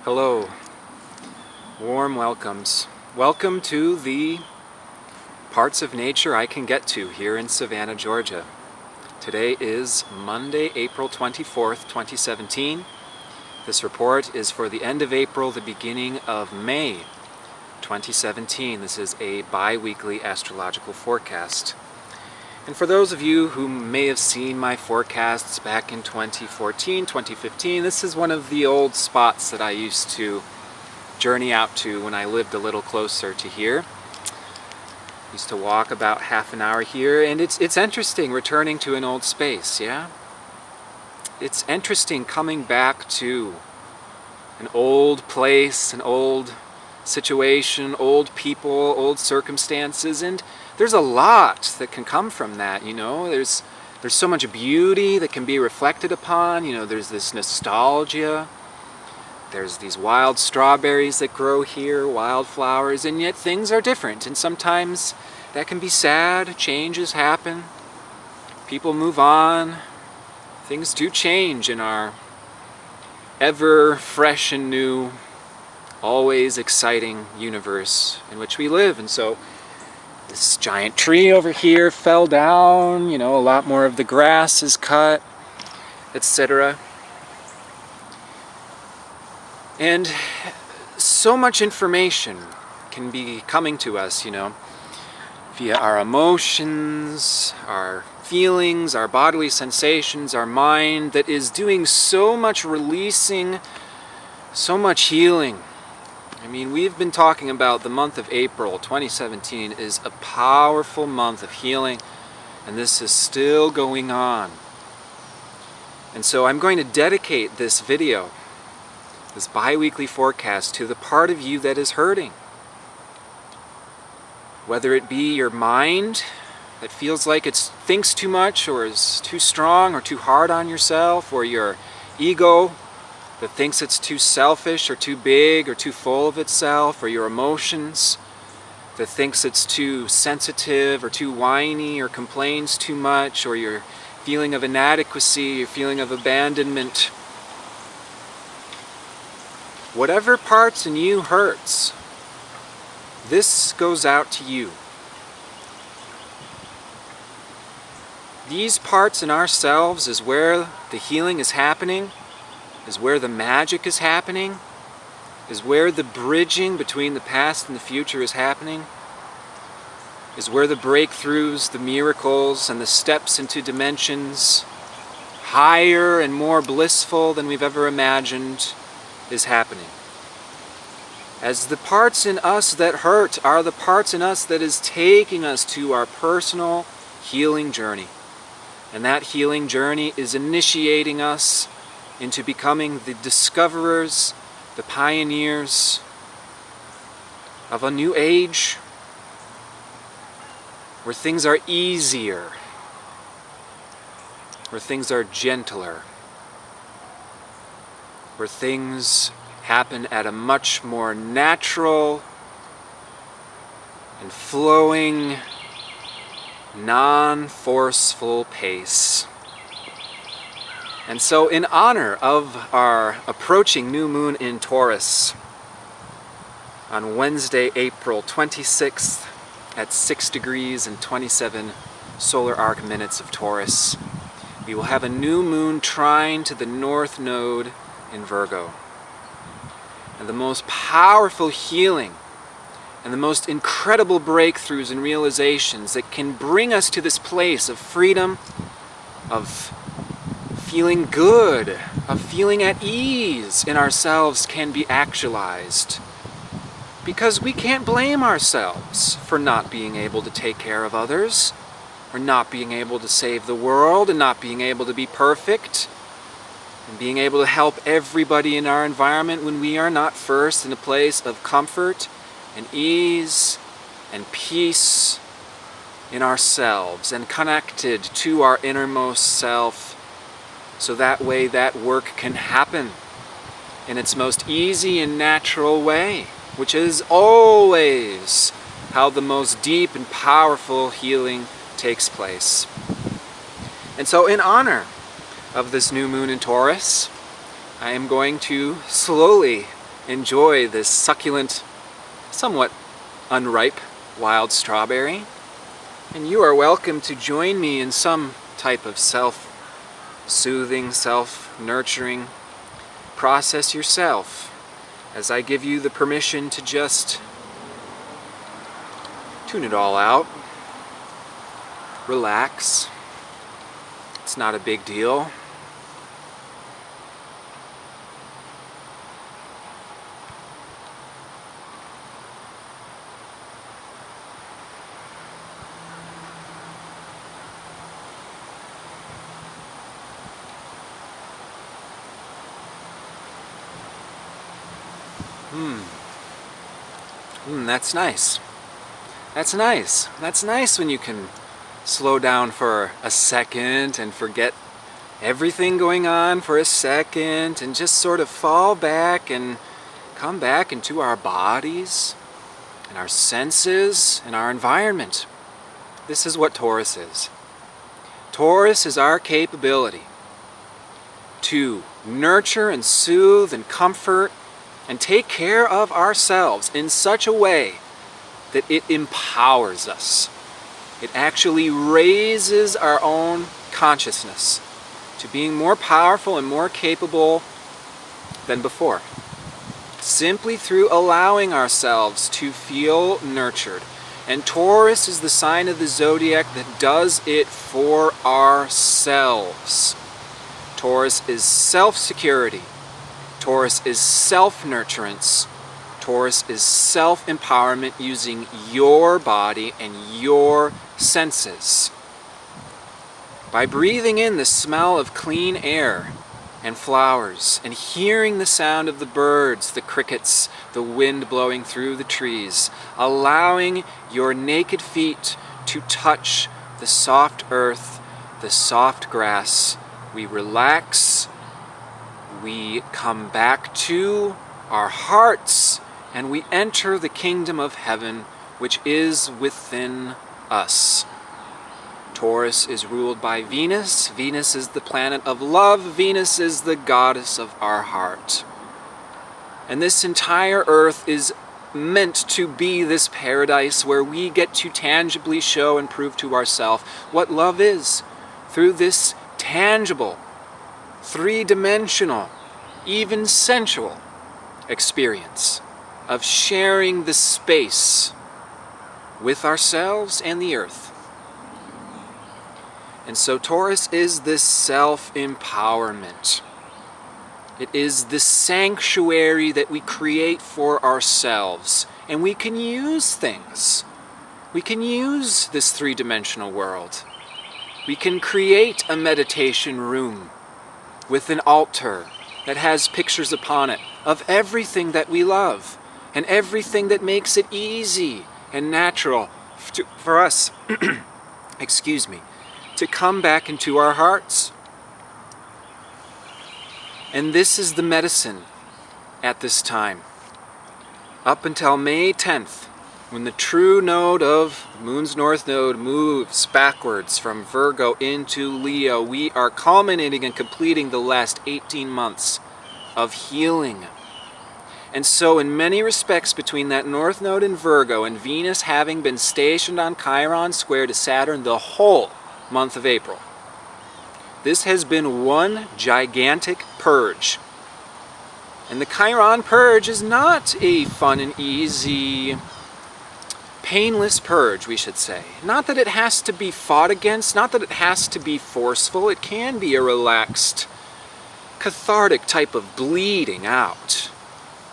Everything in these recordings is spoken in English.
Hello, warm welcomes. Welcome to the parts of nature I can get to here in Savannah, Georgia. Today is Monday, April 24th, 2017. This report is for the end of April, the beginning of May 2017. This is a bi-weekly astrological forecast. And for those of you who may have seen my forecasts back in 2014, 2015, this is one of the old spots that I used to journey out to when I lived a little closer to here. I used to walk about half an hour here, and it's interesting returning to an old space, yeah? It's interesting coming back to an old place, an old situation, old people, old circumstances, and there's a lot that can come from that, you know. There's so much beauty that can be reflected upon, you know. There's this nostalgia. There's these wild strawberries that grow here, wildflowers, and yet things are different, and sometimes that can be sad. Changes happen. People move on. Things do change in our ever fresh and new, always exciting universe in which we live. And so this giant tree over here fell down, you know, a lot more of the grass is cut, etc. And so much information can be coming to us, you know, via our emotions, our feelings, our bodily sensations, our mind, that is doing so much releasing, so much healing. I mean, we've been talking about the month of April 2017 is a powerful month of healing, and this is still going on. And so I'm going to dedicate this video, this bi-weekly forecast, to the part of you that is hurting. Whether it be your mind that feels like it thinks too much or is too strong or too hard on yourself, or your ego that thinks it's too selfish or too big or too full of itself, or your emotions that thinks it's too sensitive or too whiny or complains too much, or your feeling of inadequacy, your feeling of abandonment. Whatever parts in you hurts, this goes out to you. These parts in ourselves is where the healing is happening, is where the magic is happening, is where the bridging between the past and the future is happening, is where the breakthroughs, the miracles, and the steps into dimensions higher and more blissful than we've ever imagined is happening. As the parts in us that hurt are the parts in us that is taking us to our personal healing journey. And that healing journey is initiating us into becoming the discoverers, the pioneers of a new age where things are easier, where things are gentler, where things happen at a much more natural and flowing, non-forceful pace. And so in honor of our approaching new moon in Taurus on Wednesday, April 26th at 6 degrees and 27 solar arc minutes of Taurus, we will have a new moon trine to the north node in Virgo. And the most powerful healing and the most incredible breakthroughs and realizations that can bring us to this place of freedom, of feeling good, of feeling at ease in ourselves can be actualized. Because we can't blame ourselves for not being able to take care of others, or not being able to save the world, and not being able to be perfect, and being able to help everybody in our environment when we are not first in a place of comfort and ease and peace in ourselves and connected to our innermost self. So that way that work can happen in its most easy and natural way, which is always how the most deep and powerful healing takes place. And so in honor of this new moon in Taurus, I am going to slowly enjoy this succulent, somewhat unripe wild strawberry. And you are welcome to join me in some type of self-soothing, self-nurturing process yourself, as I give you the permission to just tune it all out, relax. It's not a big deal. That's nice. That's nice. That's nice when you can slow down for a second and forget everything going on for a second and just sort of fall back and come back into our bodies and our senses and our environment. This is what Taurus is. Taurus is our capability to nurture and soothe and comfort and take care of ourselves in such a way that it empowers us. It actually raises our own consciousness to being more powerful and more capable than before, simply through allowing ourselves to feel nurtured. And Taurus is the sign of the zodiac that does it for ourselves. Taurus is self-security. Taurus is self-nurturance. Taurus is self-empowerment using your body and your senses. By breathing in the smell of clean air and flowers and hearing the sound of the birds, the crickets, the wind blowing through the trees, allowing your naked feet to touch the soft earth, the soft grass, we relax. We come back to our hearts and we enter the kingdom of heaven, which is within us. Taurus is ruled by Venus. Venus is the planet of love. Venus is the goddess of our heart. And this entire earth is meant to be this paradise where we get to tangibly show and prove to ourselves what love is through this tangible, three-dimensional, even sensual experience of sharing the space with ourselves and the earth. And so Taurus is this self-empowerment. It is the sanctuary that we create for ourselves. And we can use things. We can use this three-dimensional world. We can create a meditation room with an altar that has pictures upon it of everything that we love and everything that makes it easy and natural for us, excuse me, to come back into our hearts. And this is the medicine at this time. Up until May 10th, when the true node of Moon's North Node moves backwards from Virgo into Leo, we are culminating and completing the last 18 months of healing. And so in many respects, between that North Node in Virgo and Venus having been stationed on Chiron Square to Saturn the whole month of April, this has been one gigantic purge. And the Chiron purge is not a fun and easy, painless purge, we should say. Not that it has to be fought against, not that it has to be forceful. It can be a relaxed, cathartic type of bleeding out,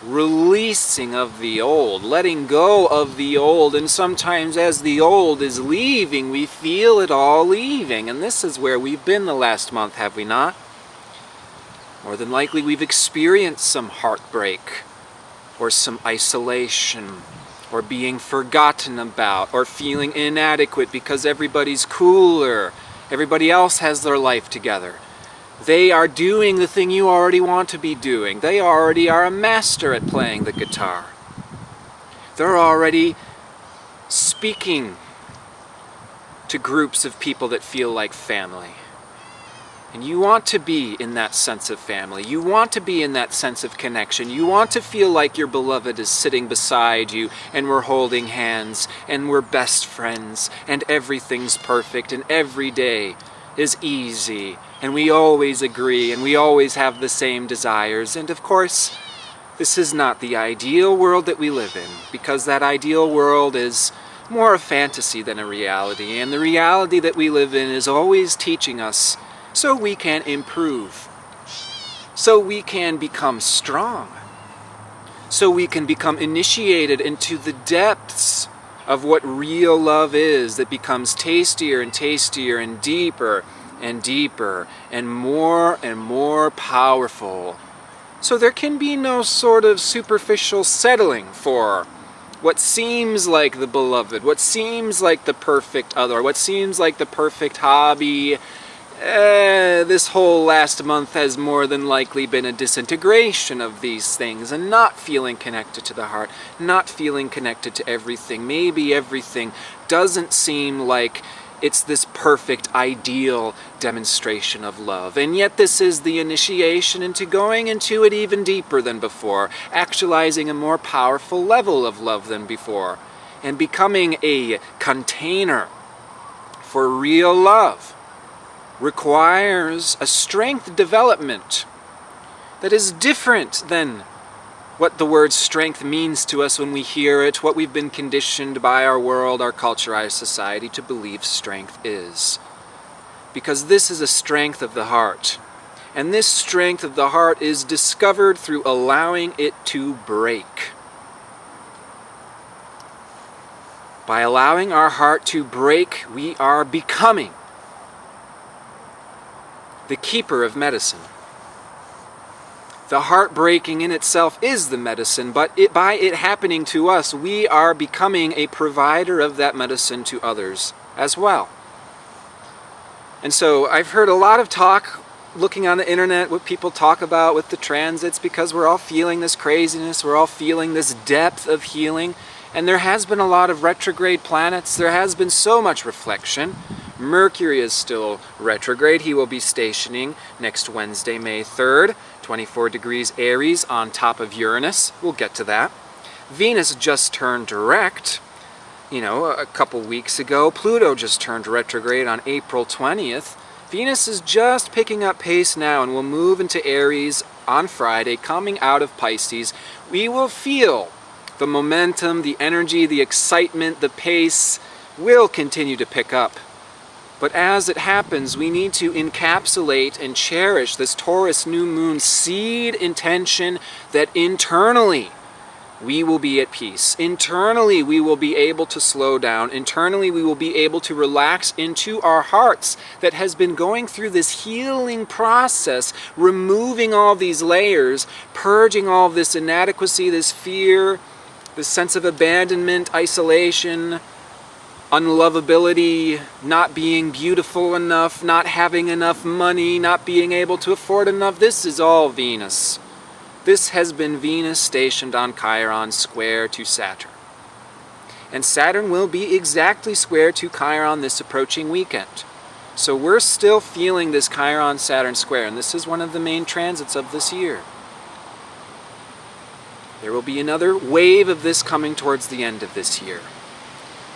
releasing of the old, letting go of the old. And sometimes as the old is leaving, we feel it all leaving. And this is where we've been the last month, have we not? More than likely we've experienced some heartbreak, or some isolation, or being forgotten about, or feeling inadequate because everybody's cooler, everybody else has their life together. They are doing the thing you already want to be doing. They already are a master at playing the guitar. They're already speaking to groups of people that feel like family. And you want to be in that sense of family. You want to be in that sense of connection. You want to feel like your beloved is sitting beside you and we're holding hands and we're best friends and everything's perfect and every day is easy and we always agree and we always have the same desires. And of course, this is not the ideal world that we live in, because that ideal world is more a fantasy than a reality. And the reality that we live in is always teaching us so we can improve, so we can become strong, so we can become initiated into the depths of what real love is, that becomes tastier and tastier and deeper and more powerful. So there can be no sort of superficial settling for what seems like the beloved, what seems like the perfect other, what seems like the perfect hobby. This whole last month has more than likely been a disintegration of these things and not feeling connected to the heart, not feeling connected to everything. Maybe everything doesn't seem like it's this perfect, ideal demonstration of love. And yet this is the initiation into going into it even deeper than before, actualizing a more powerful level of love than before, and becoming a container for real love. Requires a strength development that is different than what the word strength means to us when we hear it, what we've been conditioned by our world, our culture, our society to believe strength is. Because this is a strength of the heart. And this strength of the heart is discovered through allowing it to break. By allowing our heart to break, we are becoming the keeper of medicine. The heart breaking in itself is the medicine, but by it happening to us, we are becoming a provider of that medicine to others as well. And so I've heard a lot of talk, looking on the internet, what people talk about with the transits, because we're all feeling this craziness, we're all feeling this depth of healing, and there has been a lot of retrograde planets, there has been so much reflection. Mercury is still retrograde. He will be stationing next Wednesday, May 3rd, 24 degrees Aries on top of Uranus. We'll get to that. Venus just turned direct, a couple weeks ago. Pluto just turned retrograde on April 20th. Venus is just picking up pace now and will move into Aries on Friday, coming out of Pisces. We will feel the momentum, the energy, the excitement, the pace will continue to pick up. But as it happens, we need to encapsulate and cherish this Taurus New Moon seed intention that internally we will be at peace. Internally we will be able to slow down. Internally we will be able to relax into our hearts that has been going through this healing process, removing all these layers, purging all of this inadequacy, this fear, this sense of abandonment, isolation, unlovability, not being beautiful enough, not having enough money, not being able to afford enough. This is all Venus. This has been Venus stationed on Chiron Square to Saturn. And Saturn will be exactly square to Chiron this approaching weekend. So we're still feeling this Chiron-Saturn square, and this is one of the main transits of this year. There will be another wave of this coming towards the end of this year.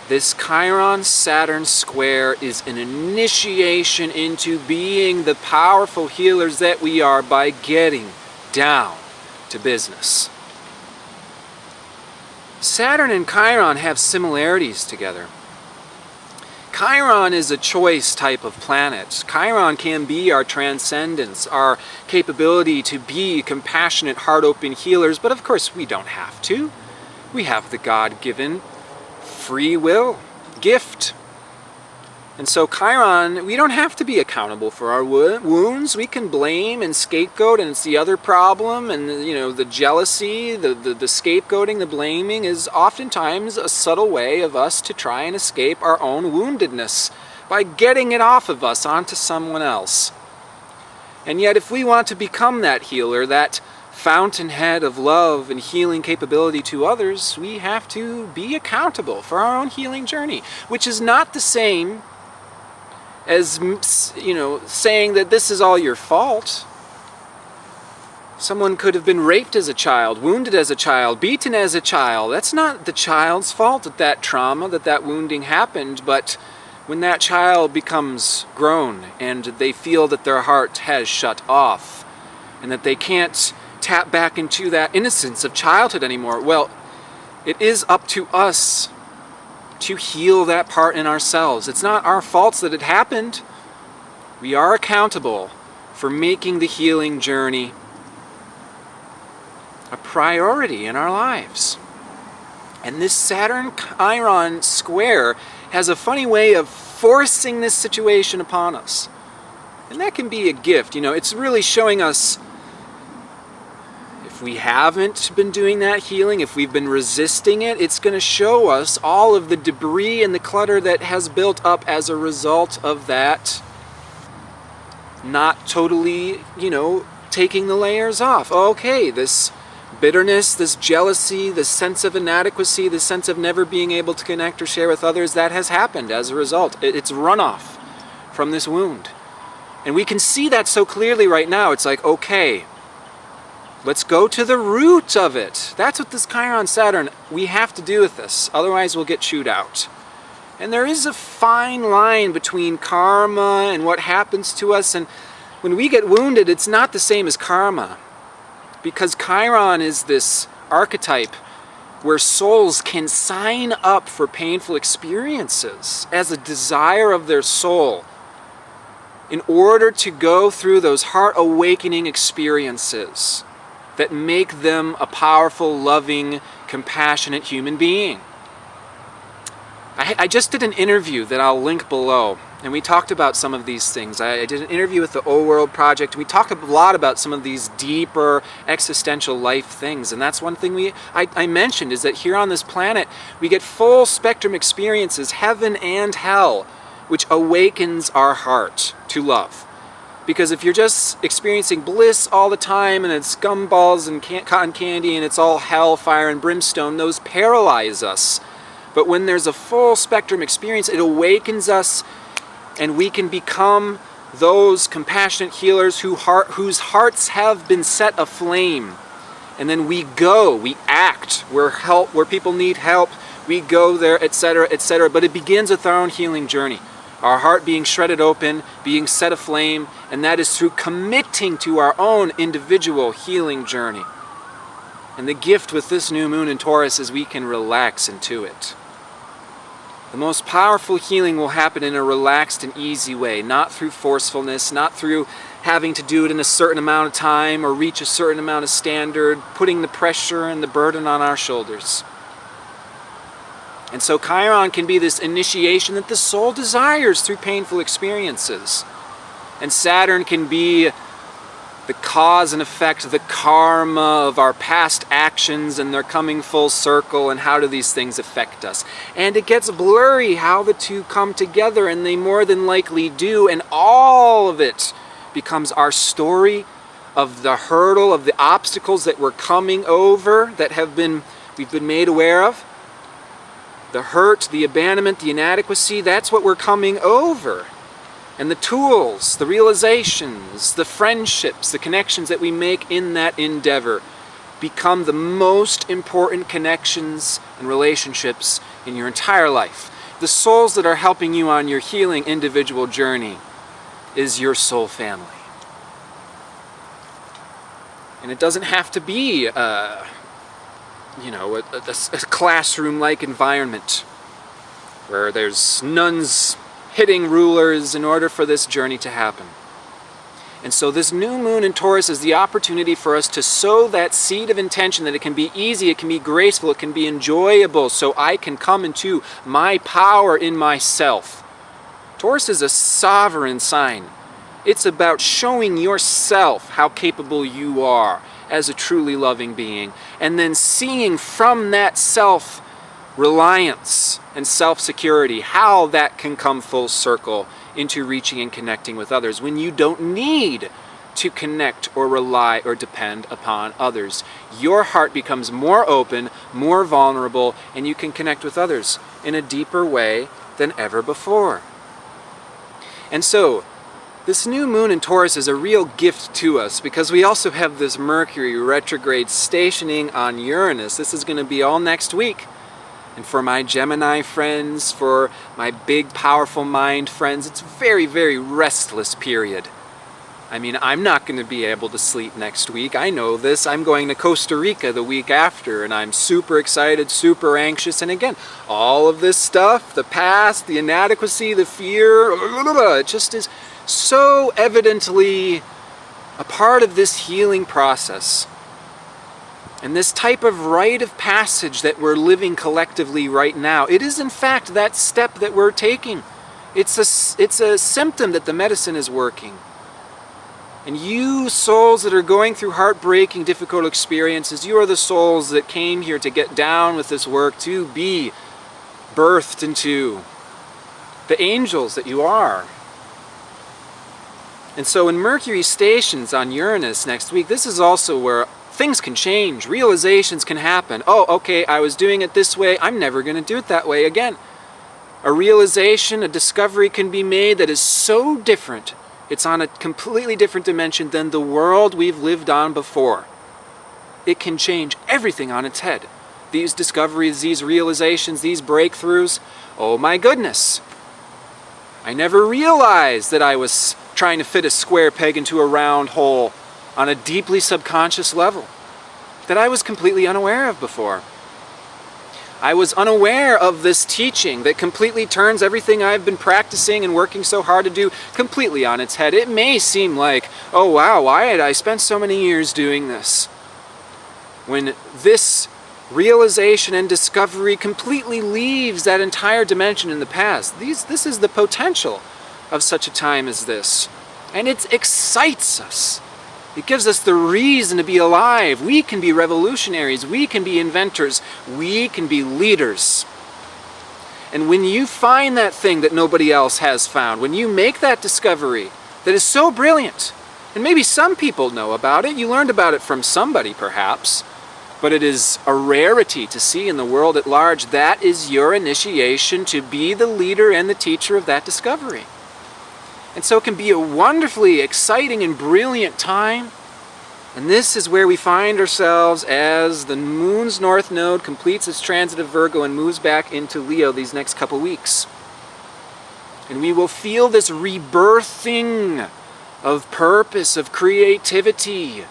This Chiron-Saturn square is an initiation into being the powerful healers that we are by getting down to business. Saturn and Chiron have similarities together. Chiron is a choice type of planet. Chiron can be our transcendence, our capability to be compassionate, heart-open healers, but of course we don't have to. We have the God-given free will gift. And so Chiron, we don't have to be accountable for our wounds. We can blame and scapegoat, and it's the other problem, and the jealousy, the scapegoating, the blaming is oftentimes a subtle way of us to try and escape our own woundedness by getting it off of us onto someone else. And yet if we want to become that healer, that fountainhead of love and healing capability to others, we have to be accountable for our own healing journey, which is not the same as, saying that this is all your fault. Someone could have been raped as a child, wounded as a child, beaten as a child. That's not the child's fault that trauma, that wounding happened, but when that child becomes grown and they feel that their heart has shut off and that they can't tap back into that innocence of childhood anymore, well, it is up to us to heal that part in ourselves. It's not our faults that it happened. We are accountable for making the healing journey a priority in our lives. And this Saturn-Chiron Square has a funny way of forcing this situation upon us. And that can be a gift. It's really showing us, if we haven't been doing that healing, if we've been resisting it, it's going to show us all of the debris and the clutter that has built up as a result of that not totally, taking the layers off. Okay, this bitterness, this jealousy, this sense of inadequacy, this sense of never being able to connect or share with others, that has happened as a result. It's runoff from this wound. And we can see that so clearly right now. It's like, okay, let's go to the root of it. That's what this Chiron Saturn, we have to do with this. Otherwise we'll get chewed out. And there is a fine line between karma and what happens to us. And when we get wounded, it's not the same as karma. Because Chiron is this archetype where souls can sign up for painful experiences as a desire of their soul in order to go through those heart-awakening experiences that make them a powerful, loving, compassionate human being. I just did an interview that I'll link below, and we talked about some of these things. I did an interview with the O World Project, and we talked a lot about some of these deeper existential life things. And that's one thing I mentioned, is that here on this planet, we get full spectrum experiences, heaven and hell, which awakens our heart to love. Because if you're just experiencing bliss all the time, and it's gumballs and cotton candy, and it's all hell, fire, and brimstone, those paralyze us. But when there's a full spectrum experience, it awakens us, and we can become those compassionate healers whose hearts have been set aflame. And then we act where people need help, we go there, etc., etc. But it begins with our own healing journey. Our heart being shredded open, being set aflame, and that is through committing to our own individual healing journey. And the gift with this new moon in Taurus is we can relax into it. The most powerful healing will happen in a relaxed and easy way, not through forcefulness, not through having to do it in a certain amount of time or reach a certain amount of standard, putting the pressure and the burden on our shoulders. And so Chiron can be this initiation that the soul desires through painful experiences. And Saturn can be the cause and effect, the karma of our past actions, and they're coming full circle, and how do these things affect us? And it gets blurry how the two come together, and they more than likely do, and all of it becomes our story of the hurdle, of the obstacles that we're coming over, that we've been made aware of. The hurt, the abandonment, the inadequacy, that's what we're coming over. And the tools, the realizations, the friendships, the connections that we make in that endeavor become the most important connections and relationships in your entire life. The souls that are helping you on your healing individual journey is your soul family. And it doesn't have to be a classroom-like environment where there's nuns hitting rulers in order for this journey to happen. And so this new moon in Taurus is the opportunity for us to sow that seed of intention, that it can be easy, it can be graceful, it can be enjoyable, so I can come into my power in myself. Taurus is a sovereign sign. It's about showing yourself how capable you are as a truly loving being, and then seeing from that self-reliance and self-security how that can come full circle into reaching and connecting with others when you don't need to connect or rely or depend upon others. Your heart becomes more open, more vulnerable, and you can connect with others in a deeper way than ever before. And so, this new moon in Taurus is a real gift to us because we also have this Mercury retrograde stationing on Uranus. This is going to be all next week. And for my Gemini friends, for my big, powerful mind friends, it's a very, very restless period. I mean, I'm not going to be able to sleep next week. I know this. I'm going to Costa Rica the week after, and I'm super excited, super anxious. And again, all of this stuff, the past, the inadequacy, the fear, it just is so evidently a part of this healing process. And this type of rite of passage that we're living collectively right now, it is in fact that step that we're taking. It's a symptom that the medicine is working. And you souls that are going through heartbreaking, difficult experiences, you are the souls that came here to get down with this work, to be birthed into the angels that you are. And so when Mercury stations on Uranus next week, this is also where things can change, realizations can happen. Oh, okay, I was doing it this way, I'm never going to do it that way again. A realization, a discovery can be made that is so different. It's on a completely different dimension than the world we've lived on before. It can change everything on its head. These discoveries, these realizations, these breakthroughs, oh my goodness. I never realized that I was trying to fit a square peg into a round hole on a deeply subconscious level that I was completely unaware of before. I was unaware of this teaching that completely turns everything I've been practicing and working so hard to do completely on its head. It may seem like, oh wow, why had I spent so many years doing this? When this realization and discovery completely leaves that entire dimension in the past. This is the potential of such a time as this. And it excites us. It gives us the reason to be alive. We can be revolutionaries. We can be inventors. We can be leaders. And when you find that thing that nobody else has found, when you make that discovery that is so brilliant, and maybe some people know about it, you learned about it from somebody perhaps, but it is a rarity to see in the world at large, that is your initiation to be the leader and the teacher of that discovery. And so it can be a wonderfully exciting and brilliant time. And this is where we find ourselves as the moon's north node completes its transit of Virgo and moves back into Leo these next couple weeks. And we will feel this rebirthing of purpose, of creativity,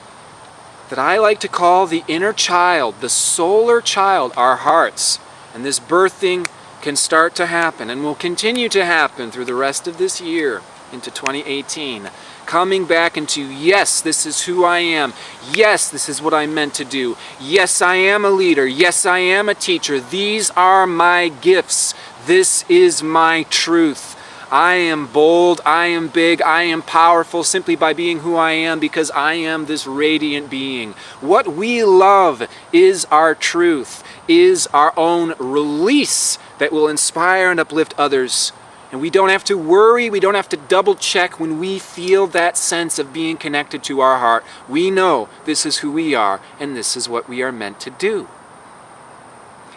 that I like to call the inner child, the solar child, our hearts. And this birthing can start to happen and will continue to happen through the rest of this year into 2018. Coming back into, yes, this is who I am. Yes, this is what I'm meant to do. Yes, I am a leader. Yes, I am a teacher. These are my gifts. This is my truth. I am bold, I am big, I am powerful simply by being who I am because I am this radiant being. What we love is our truth, is our own release that will inspire and uplift others. And we don't have to worry, we don't have to double check when we feel that sense of being connected to our heart. We know this is who we are and this is what we are meant to do.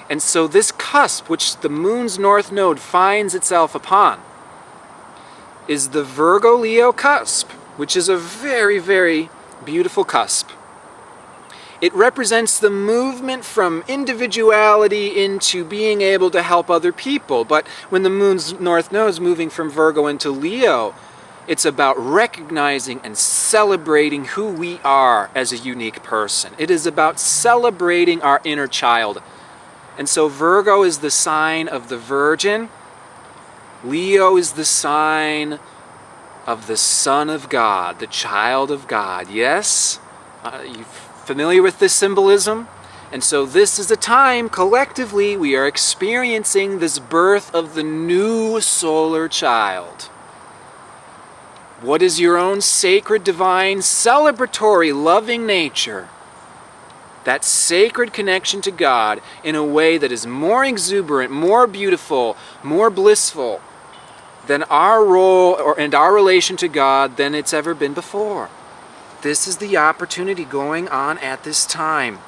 And so this cusp, which the moon's north node finds itself upon, is the Virgo-Leo cusp, which is a very, very beautiful cusp. It represents the movement from individuality into being able to help other people. But when the moon's north node is moving from Virgo into Leo, it's about recognizing and celebrating who we are as a unique person. It is about celebrating our inner child. And so Virgo is the sign of the Virgin. Leo is the sign of the Son of God, the child of God. Yes? You familiar with this symbolism? And so this is a time, collectively, we are experiencing this birth of the new solar child. What is your own sacred, divine, celebratory, loving nature? That sacred connection to God in a way that is more exuberant, more beautiful, more blissful than our role and our relation to God than it's ever been before. This is the opportunity going on at this time.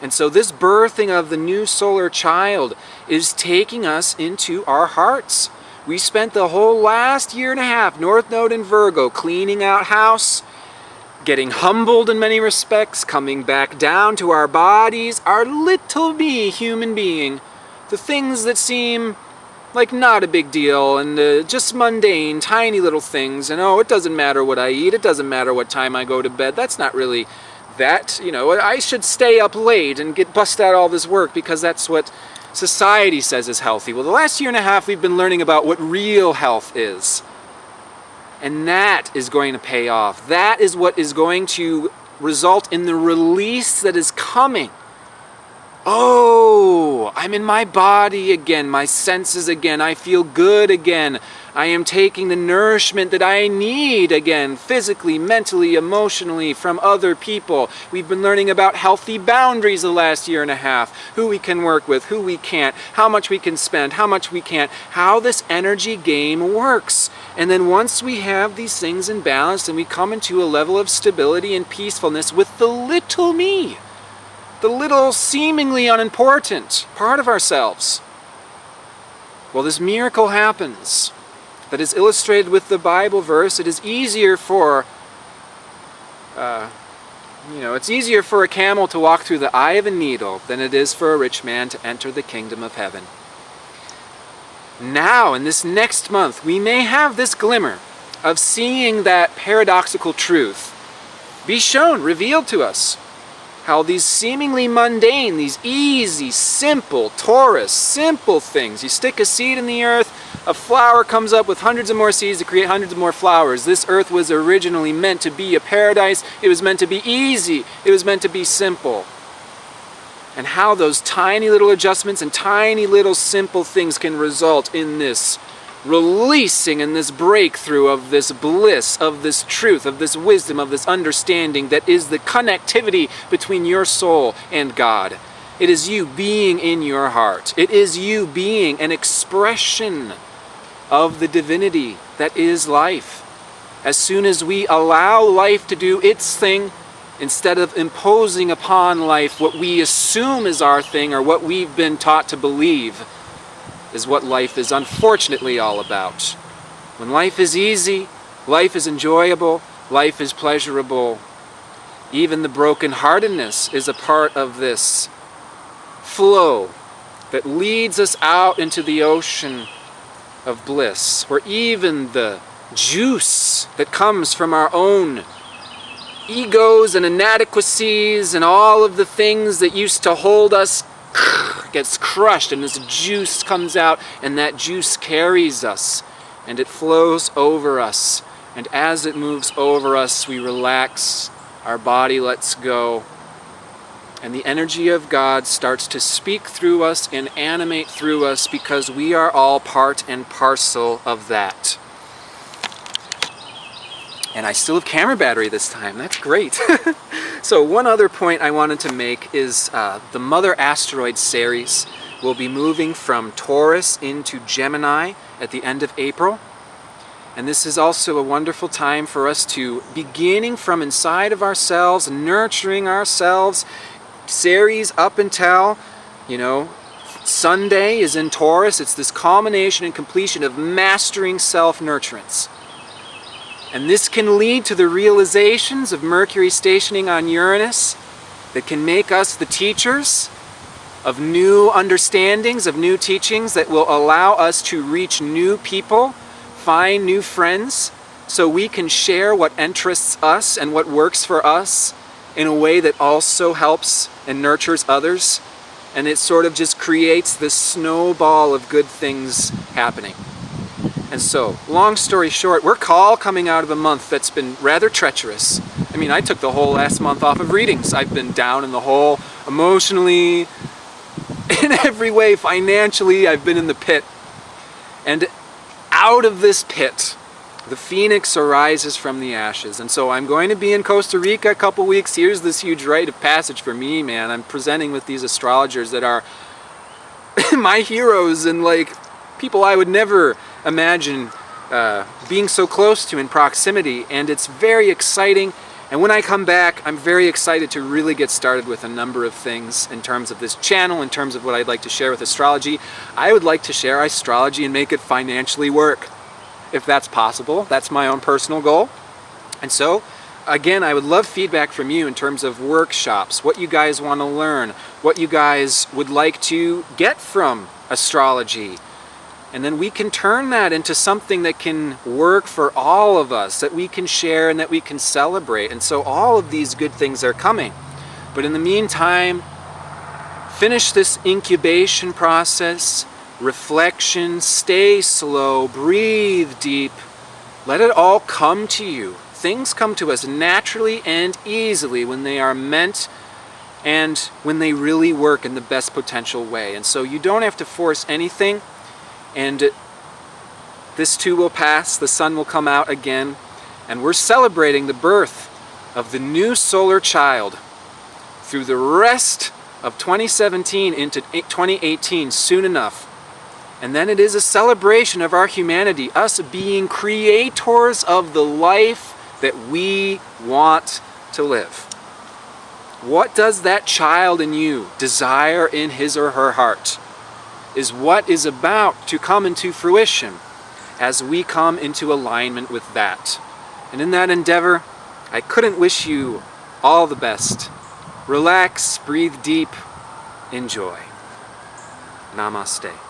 And so this birthing of the new solar child is taking us into our hearts. We spent the whole last year and a half, North Node in Virgo, cleaning out house, getting humbled in many respects, coming back down to our bodies, our little me human being, the things that seem like not a big deal and just mundane, tiny little things. And oh, it doesn't matter what I eat, it doesn't matter what time I go to bed. That's not really that, I should stay up late and bust out all this work because that's what society says is healthy. Well, the last year and a half we've been learning about what real health is. And that is going to pay off. That is what is going to result in the release that is coming. Oh, I'm in my body again, my senses again, I feel good again. I am taking the nourishment that I need again, physically, mentally, emotionally, from other people. We've been learning about healthy boundaries the last year and a half, who we can work with, who we can't, how much we can spend, how much we can't, how this energy game works. And then once we have these things in balance and we come into a level of stability and peacefulness with the little me, the little seemingly unimportant part of ourselves, well, this miracle happens that is illustrated with the Bible verse. It is easier for it's easier for a camel to walk through the eye of a needle than it is for a rich man to enter the kingdom of heaven. Now, in this next month, we may have this glimmer of seeing that paradoxical truth be shown, revealed to us. How these seemingly mundane, these easy, simple, Taurus, simple things. You stick a seed in the earth, a flower comes up with hundreds of more seeds to create hundreds of more flowers. This earth was originally meant to be a paradise. It was meant to be easy. It was meant to be simple. And how those tiny little adjustments and tiny little simple things can result in this releasing and this breakthrough of this bliss, of this truth, of this wisdom, of this understanding that is the connectivity between your soul and God. It is you being in your heart. It is you being an expression of the divinity that is life. As soon as we allow life to do its thing, instead of imposing upon life what we assume is our thing or what we've been taught to believe is what life is unfortunately all about. When life is easy, life is enjoyable, life is pleasurable, even the brokenheartedness is a part of this flow that leads us out into the ocean of bliss, where even the juice that comes from our own egos and inadequacies and all of the things that used to hold us gets crushed, and this juice comes out, and that juice carries us and it flows over us, and as it moves over us we relax, our body lets go, and the energy of God starts to speak through us and animate through us because we are all part and parcel of that. And I still have camera battery this time. That's great. So one other point I wanted to make is the Mother Asteroid series will be moving from Taurus into Gemini at the end of April. And this is also a wonderful time for us to, beginning from inside of ourselves, nurturing ourselves, series up until, Sunday is in Taurus. It's this culmination and completion of mastering self-nurturance. And this can lead to the realizations of Mercury stationing on Uranus that can make us the teachers of new understandings, of new teachings that will allow us to reach new people, find new friends, so we can share what interests us and what works for us in a way that also helps and nurtures others. And it sort of just creates this snowball of good things happening. And so, long story short, we're all coming out of a month that's been rather treacherous. I mean, I took the whole last month off of readings. I've been down in the hole emotionally, in every way, financially. I've been in the pit. And out of this pit, the phoenix arises from the ashes. And so I'm going to be in Costa Rica a couple weeks. Here's this huge rite of passage for me, man. I'm presenting with these astrologers that are my heroes and people I would never imagine being so close to in proximity, and it's very exciting, And when I come back, I'm very excited to really get started with a number of things in terms of this channel, in terms of what I'd like to share with astrology. I would like to share astrology and make it financially work, if that's possible. That's my own personal goal. And so, again, I would love feedback from you in terms of workshops, what you guys want to learn, what you guys would like to get from astrology. And then we can turn that into something that can work for all of us, that we can share and that we can celebrate. And so all of these good things are coming. But in the meantime, finish this incubation process, reflection, stay slow, breathe deep, let it all come to you. Things come to us naturally and easily when they are meant and when they really work in the best potential way. And so you don't have to force anything. And this too will pass, the sun will come out again, and we're celebrating the birth of the new solar child through the rest of 2017 into 2018 soon enough. And then it is a celebration of our humanity, us being creators of the life that we want to live. What does that child in you desire in his or her heart is what is about to come into fruition as we come into alignment with that. And in that endeavor, I couldn't wish you all the best. Relax, breathe deep, enjoy. Namaste.